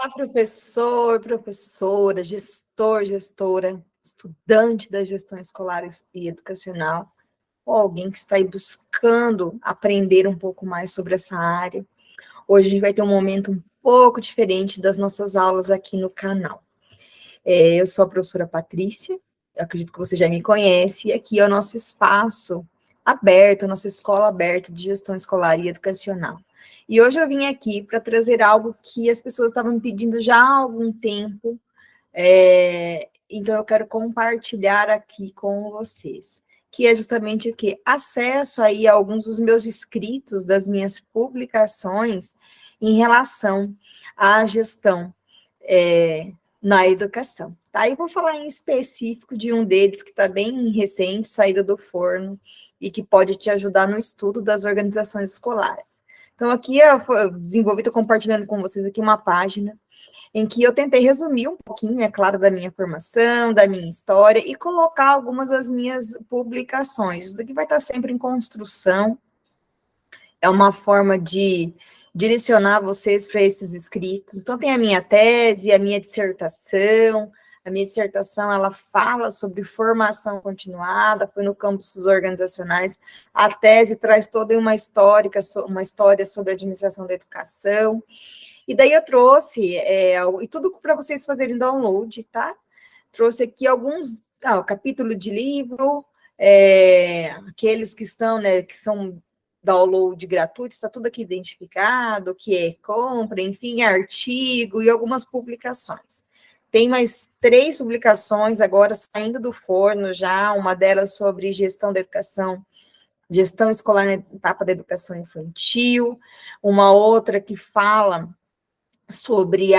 Olá, professor, professora, gestor, gestora, estudante da gestão escolar e educacional, ou alguém que está aí buscando aprender um pouco mais sobre essa área. Hoje a gente vai ter um momento um pouco diferente das nossas aulas aqui no canal. Eu sou a professora Patrícia, eu acredito que você já me conhece, e aqui é o nosso espaço aberto, a nossa escola aberta de gestão escolar e educacional. E hoje eu vim aqui para trazer algo que as pessoas estavam me pedindo já há algum tempo, então eu quero compartilhar aqui com vocês, que é justamente o quê? Acesso aí a alguns dos meus escritos, das minhas publicações, em relação à gestão na educação, tá? E vou falar em específico de um deles que está bem recente, saída do forno, e que pode te ajudar no estudo das organizações escolares. Então, aqui eu desenvolvi, estou compartilhando com vocês aqui uma página em que eu tentei resumir um pouquinho, é claro, da minha formação, da minha história, e colocar algumas das minhas publicações, do que vai estar sempre em construção. É uma forma de direcionar vocês para esses escritos. Então, tem a minha tese, a minha dissertação. A minha dissertação, ela fala sobre formação continuada, foi no campus organizacionais. A tese traz toda uma história sobre a administração da educação. E daí eu trouxe, e tudo para vocês fazerem download, tá? Trouxe aqui alguns, o capítulo de livro, aqueles que estão, né, que são download gratuito, está tudo aqui identificado, o que é compra, enfim, artigo e algumas publicações. Tem mais 3 publicações agora saindo do forno já, uma delas sobre gestão da educação, gestão escolar na etapa da educação infantil, uma outra que fala sobre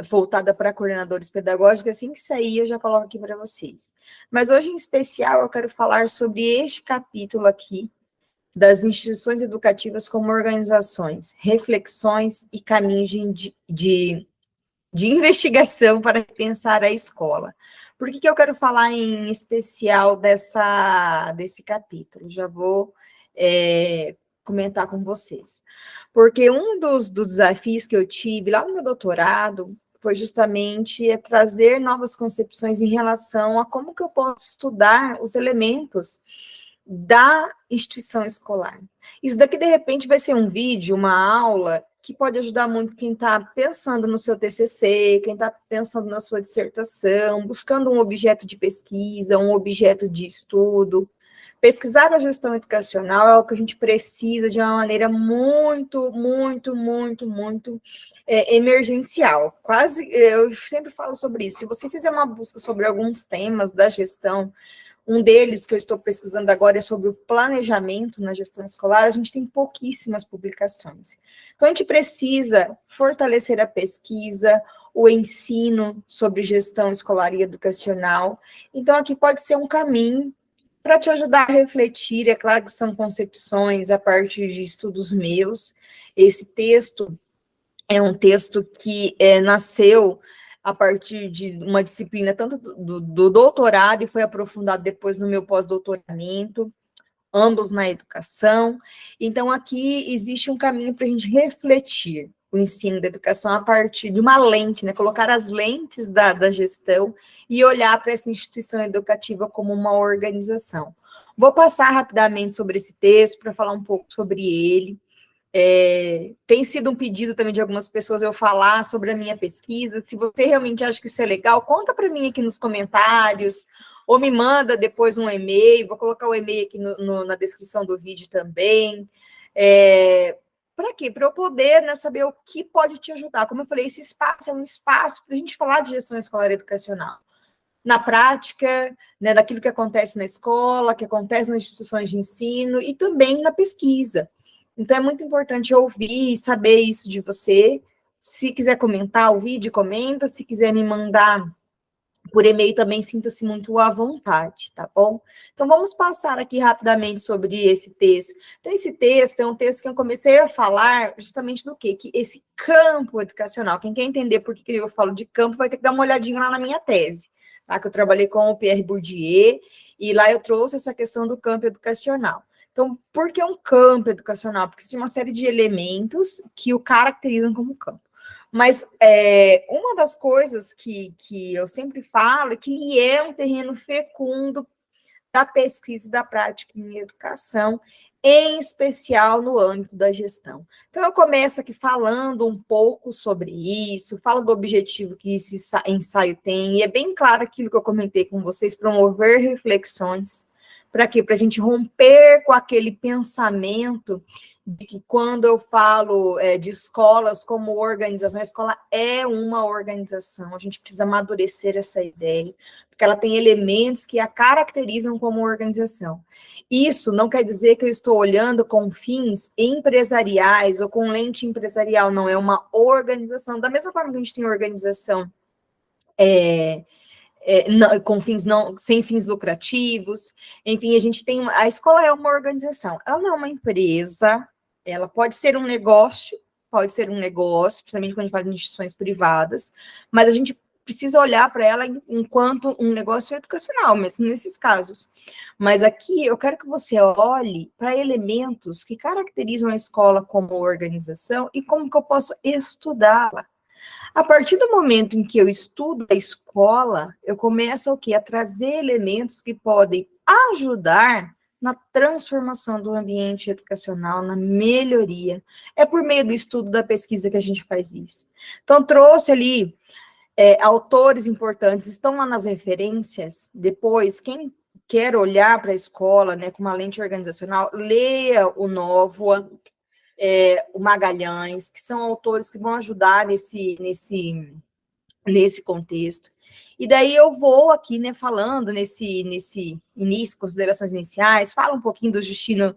voltada para coordenadores pedagógicos, assim que sair eu já coloco aqui para vocês. Mas hoje, em especial, eu quero falar sobre este capítulo aqui, das instituições educativas como organizações, reflexões e caminhos de investigação para pensar a escola. Por que eu quero falar em especial desse capítulo? Já vou comentar com vocês. Porque um dos desafios que eu tive lá no meu doutorado foi justamente trazer novas concepções em relação a como que eu posso estudar os elementos da instituição escolar. Isso daqui, de repente, vai ser um vídeo, uma aula, que pode ajudar muito quem está pensando no seu TCC, quem está pensando na sua dissertação, buscando um objeto de pesquisa, um objeto de estudo. Pesquisar a gestão educacional é o que a gente precisa de uma maneira muito, muito, muito, muito emergencial. Quase, eu sempre falo sobre isso. Se você fizer uma busca sobre alguns temas da gestão, um deles que eu estou pesquisando agora é sobre o planejamento na gestão escolar, a gente tem pouquíssimas publicações. Então, a gente precisa fortalecer a pesquisa, o ensino sobre gestão escolar e educacional. Então, aqui pode ser um caminho para te ajudar a refletir. É claro que são concepções a partir de estudos meus. Esse texto é um texto que nasceu a partir de uma disciplina tanto do doutorado e foi aprofundado depois no meu pós-doutoramento, ambos na educação. Então, aqui existe um caminho para a gente refletir o ensino da educação a partir de uma lente, né? Colocar as lentes da gestão e olhar para essa instituição educativa como uma organização. Vou passar rapidamente sobre esse texto para falar um pouco sobre ele. Tem sido um pedido também de algumas pessoas eu falar sobre a minha pesquisa. Se você realmente acha que isso é legal, conta para mim aqui nos comentários, ou me manda depois um e-mail, vou colocar o e-mail aqui na descrição do vídeo também. Para quê? Para eu poder, né, saber o que pode te ajudar. Como eu falei, esse espaço é um espaço para a gente falar de gestão escolar e educacional. Na prática, né, daquilo que acontece na escola, que acontece nas instituições de ensino e também na pesquisa. Então, é muito importante ouvir e saber isso de você. Se quiser comentar o vídeo, comenta. Se quiser me mandar por e-mail, também sinta-se muito à vontade, tá bom? Então, vamos passar aqui rapidamente sobre esse texto. Então, esse texto é um texto que eu comecei a falar justamente do quê? Que esse campo educacional, quem quer entender por que eu falo de campo, vai ter que dar uma olhadinha lá na minha tese, tá? Que eu trabalhei com o Pierre Bourdieu, e lá eu trouxe essa questão do campo educacional. Então, por que um campo educacional? Porque tem uma série de elementos que o caracterizam como campo. Mas uma das coisas que eu sempre falo é que ele é um terreno fecundo da pesquisa e da prática em educação, em especial no âmbito da gestão. Então, eu começo aqui falando um pouco sobre isso, falo do objetivo que esse ensaio tem, e é bem claro aquilo que eu comentei com vocês, promover reflexões. Para quê? Para a gente romper com aquele pensamento de que quando eu falo de escolas como organização, a escola é uma organização, a gente precisa amadurecer essa ideia, porque ela tem elementos que a caracterizam como organização. Isso não quer dizer que eu estou olhando com fins empresariais ou com lente empresarial, não, é uma organização. Da mesma forma que a gente tem organização não, com fins não, sem fins lucrativos, enfim, a gente tem, a escola é uma organização, ela não é uma empresa, ela pode ser um negócio, principalmente quando a gente fala de instituições privadas, mas a gente precisa olhar para ela enquanto um negócio educacional, mesmo nesses casos. Mas aqui eu quero que você olhe para elementos que caracterizam a escola como organização e como que eu posso estudá-la. A partir do momento em que eu estudo a escola, eu começo a trazer elementos que podem ajudar na transformação do ambiente educacional, na melhoria. É por meio do estudo da pesquisa que a gente faz isso. Então, trouxe ali autores importantes, estão lá nas referências. Depois, quem quer olhar para a escola, né, com uma lente organizacional, leia o Nóvoa, o Magalhães, que são autores que vão ajudar nesse contexto. E daí eu vou aqui, né, falando nesse início, considerações iniciais, falo um pouquinho do Justino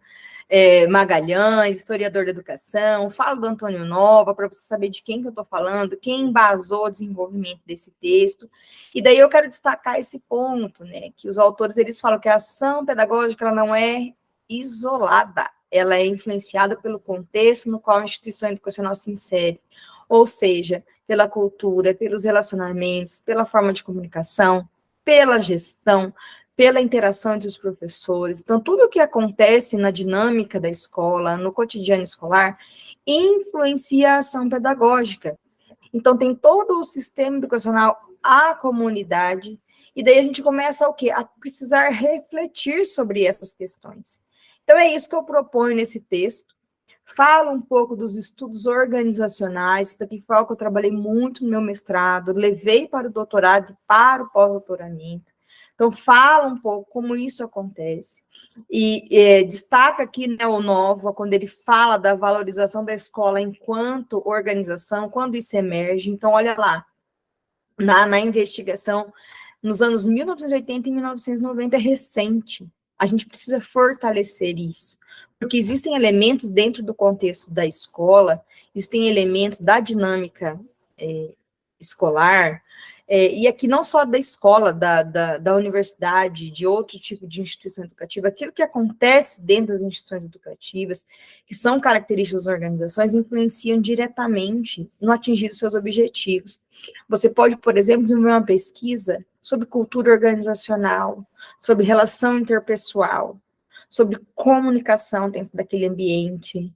Magalhães, historiador da educação, falo do Antônio Nova, para você saber de quem que eu estou falando, quem embasou o desenvolvimento desse texto. E daí eu quero destacar esse ponto, né, que os autores, eles falam que a ação pedagógica, ela não é isolada, ela é influenciada pelo contexto no qual a instituição educacional se insere, ou seja, pela cultura, pelos relacionamentos, pela forma de comunicação, pela gestão, pela interação entre os professores. Então, tudo o que acontece na dinâmica da escola, no cotidiano escolar, influencia a ação pedagógica. Então, tem todo o sistema educacional, a comunidade, e daí a gente começa a precisar refletir sobre essas questões. Então, é isso que eu proponho nesse texto. Falo um pouco dos estudos organizacionais, isso daqui foi algo que eu trabalhei muito no meu mestrado, levei para o doutorado e para o pós-doutoramento. Então, falo um pouco como isso acontece. E destaca aqui, né, o Nova, quando ele fala da valorização da escola enquanto organização, quando isso emerge. Então, olha lá, na investigação, nos anos 1980 e 1990, é recente. A gente precisa fortalecer isso, porque existem elementos dentro do contexto da escola, existem elementos da dinâmica escolar, e aqui não só da escola, da universidade, de outro tipo de instituição educativa, aquilo que acontece dentro das instituições educativas, que são características das organizações, influenciam diretamente no atingir os seus objetivos. Você pode, por exemplo, desenvolver uma pesquisa sobre cultura organizacional, sobre relação interpessoal, sobre comunicação dentro daquele ambiente,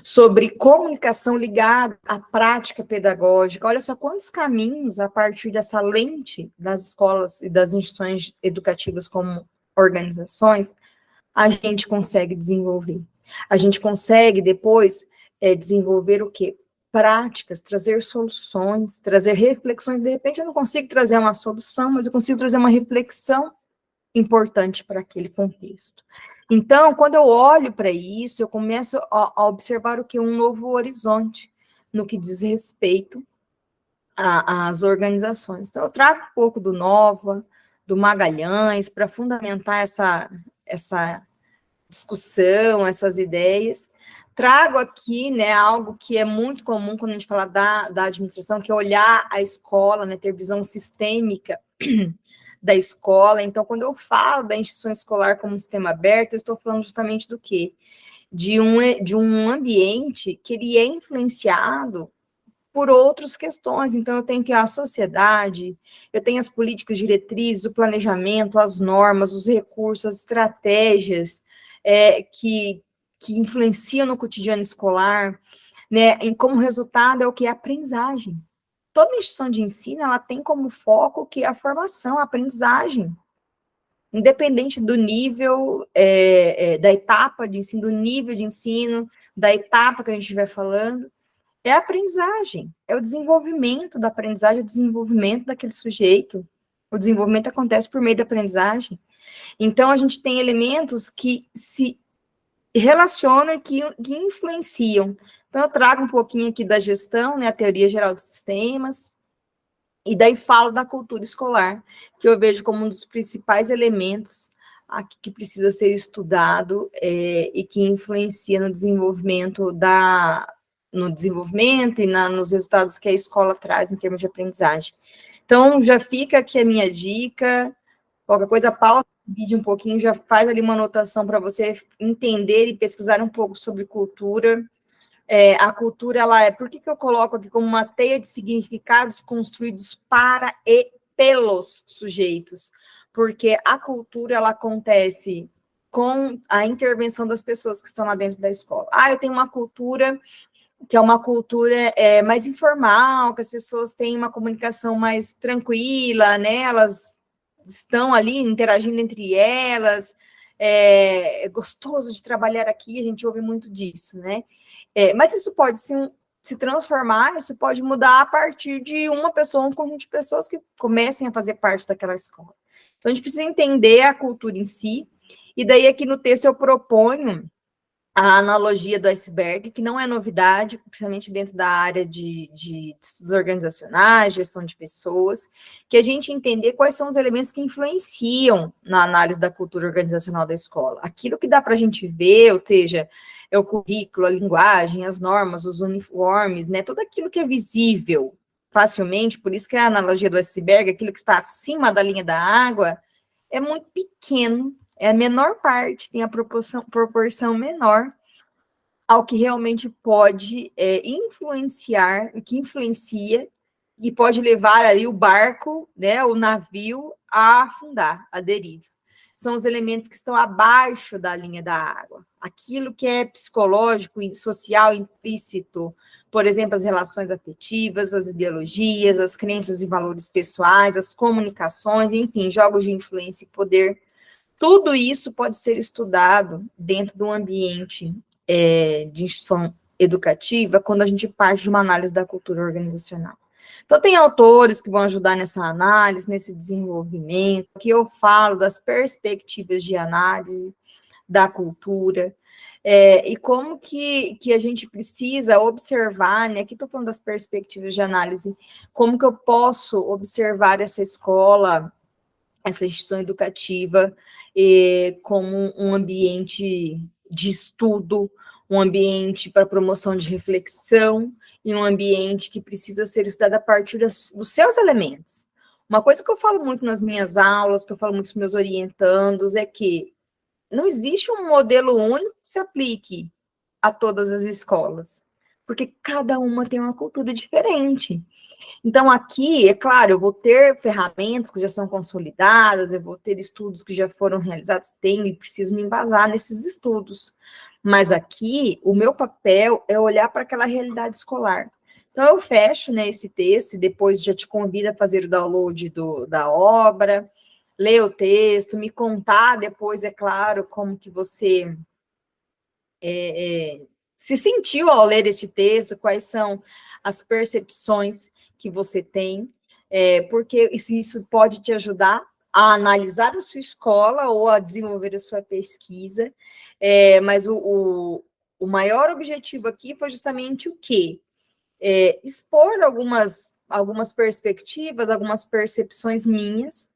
sobre comunicação ligada à prática pedagógica. Olha só quantos caminhos, a partir dessa lente das escolas e das instituições educativas como organizações, a gente consegue desenvolver. A gente consegue, depois, desenvolver o quê? Práticas, trazer soluções, trazer reflexões. De repente, eu não consigo trazer uma solução, mas eu consigo trazer uma reflexão importante para aquele contexto. Então, quando eu olho para isso, eu começo a observar um novo horizonte no que diz respeito às organizações. Então, eu trago um pouco do Nova, do Magalhães, para fundamentar essa discussão, essas ideias. Trago aqui, né, algo que é muito comum quando a gente fala da administração, que é olhar a escola, né, ter visão sistêmica da escola. Então, quando eu falo da instituição escolar como um sistema aberto, eu estou falando justamente do quê? De um ambiente que ele é influenciado por outras questões. Então, eu tenho que a sociedade, eu tenho as políticas diretrizes, o planejamento, as normas, os recursos, as estratégias que influenciam no cotidiano escolar. né? E como resultado é o que? A aprendizagem. Toda instituição de ensino, ela tem como foco que a formação, a aprendizagem. Independente do nível, da etapa de ensino, do nível de ensino, da etapa que a gente estiver falando, é a aprendizagem, é o desenvolvimento da aprendizagem, o desenvolvimento daquele sujeito. O desenvolvimento acontece por meio da aprendizagem. Então, a gente tem elementos que se relacionam e que influenciam. Então, eu trago um pouquinho aqui da gestão, né, a teoria geral dos sistemas, e daí falo da cultura escolar, que eu vejo como um dos principais elementos aqui que precisa ser estudado e que influencia no desenvolvimento e nos resultados que a escola traz em termos de aprendizagem. Então, já fica aqui a minha dica. Qualquer coisa, pausa esse vídeo um pouquinho, já faz ali uma anotação para você entender e pesquisar um pouco sobre cultura. A cultura, ela por que eu coloco aqui como uma teia de significados construídos para e pelos sujeitos? Porque a cultura, ela acontece com a intervenção das pessoas que estão lá dentro da escola. Eu tenho uma cultura que é uma cultura mais informal, que as pessoas têm uma comunicação mais tranquila, né? Elas estão ali interagindo entre elas, é gostoso de trabalhar aqui, a gente ouve muito disso, né? Mas isso pode se transformar, isso pode mudar a partir de uma pessoa, um conjunto de pessoas que comecem a fazer parte daquela escola. Então, a gente precisa entender a cultura em si, e daí aqui no texto eu proponho a analogia do iceberg, que não é novidade, principalmente dentro da área de estudos organizacionais, gestão de pessoas, que a gente entender quais são os elementos que influenciam na análise da cultura organizacional da escola. Aquilo que dá para a gente ver, ou seja, é o currículo, a linguagem, as normas, os uniformes, né, tudo aquilo que é visível facilmente, por isso que a analogia do iceberg, aquilo que está acima da linha da água, é muito pequeno, é a menor parte, tem a proporção menor ao que realmente pode influenciar, o que influencia, e pode levar ali o barco, né, o navio, a afundar, a deriva. São os elementos que estão abaixo da linha da água. Aquilo que é psicológico e social implícito, por exemplo, as relações afetivas, as ideologias, as crenças e valores pessoais, as comunicações, enfim, jogos de influência e poder. Tudo isso pode ser estudado dentro de um ambiente de instituição educativa quando a gente parte de uma análise da cultura organizacional. Então, tem autores que vão ajudar nessa análise, nesse desenvolvimento, que eu falo das perspectivas de análise da cultura, e como que a gente precisa observar, né? Aqui estou falando das perspectivas de análise, como que eu posso observar essa escola, essa instituição educativa, como um ambiente de estudo, um ambiente para promoção de reflexão, e um ambiente que precisa ser estudado a partir dos seus elementos. Uma coisa que eu falo muito nas minhas aulas, que eu falo muito com meus orientandos, é que não existe um modelo único que se aplique a todas as escolas, porque cada uma tem uma cultura diferente. Então, aqui, é claro, eu vou ter ferramentas que já são consolidadas, eu vou ter estudos que já foram realizados, tenho e preciso me embasar nesses estudos. Mas aqui, o meu papel é olhar para aquela realidade escolar. Então, eu fecho, né, esse texto e depois já te convido a fazer o download da obra, ler o texto, me contar depois, é claro, como que você se sentiu ao ler este texto, quais são as percepções que você tem, porque isso pode te ajudar a analisar a sua escola ou a desenvolver a sua pesquisa, mas o maior objetivo aqui foi justamente o quê? Expor algumas perspectivas, algumas percepções minhas,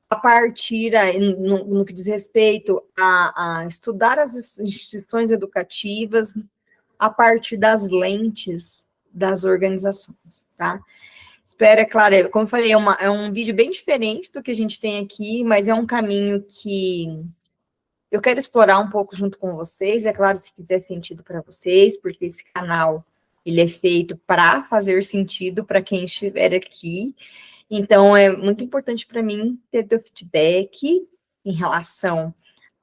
a partir, no que diz respeito a estudar as instituições educativas, a partir das lentes das organizações, tá? Espero, é claro, como eu falei, é um vídeo bem diferente do que a gente tem aqui, mas é um caminho que eu quero explorar um pouco junto com vocês, é claro, se fizer sentido para vocês, porque esse canal, ele é feito para fazer sentido para quem estiver aqui. Então, é muito importante para mim ter teu feedback em relação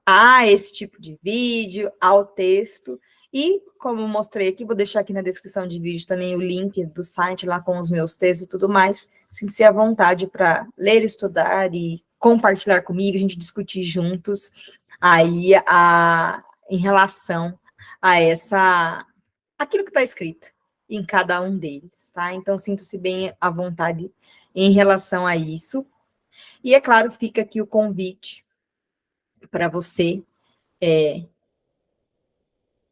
a esse tipo de vídeo, ao texto, E, como eu mostrei aqui, vou deixar aqui na descrição de vídeo também o link do site lá com os meus textos e tudo mais. Sinta-se à vontade para ler, estudar e compartilhar comigo, a gente discutir juntos aí em relação a aquilo que está escrito em cada um deles, tá? Então, sinta-se bem à vontade em relação a isso. E, é claro, fica aqui o convite para você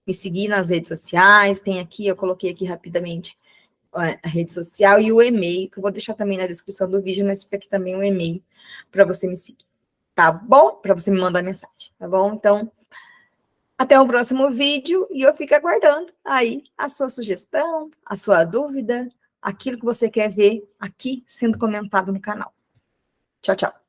me seguir nas redes sociais. Tem aqui, eu coloquei aqui rapidamente a rede social e o e-mail, que eu vou deixar também na descrição do vídeo, mas fica aqui também o e-mail para você me seguir, tá bom? Para você me mandar mensagem, tá bom? Então, até o próximo vídeo e eu fico aguardando aí a sua sugestão, a sua dúvida, aquilo que você quer ver aqui sendo comentado no canal. Tchau, tchau.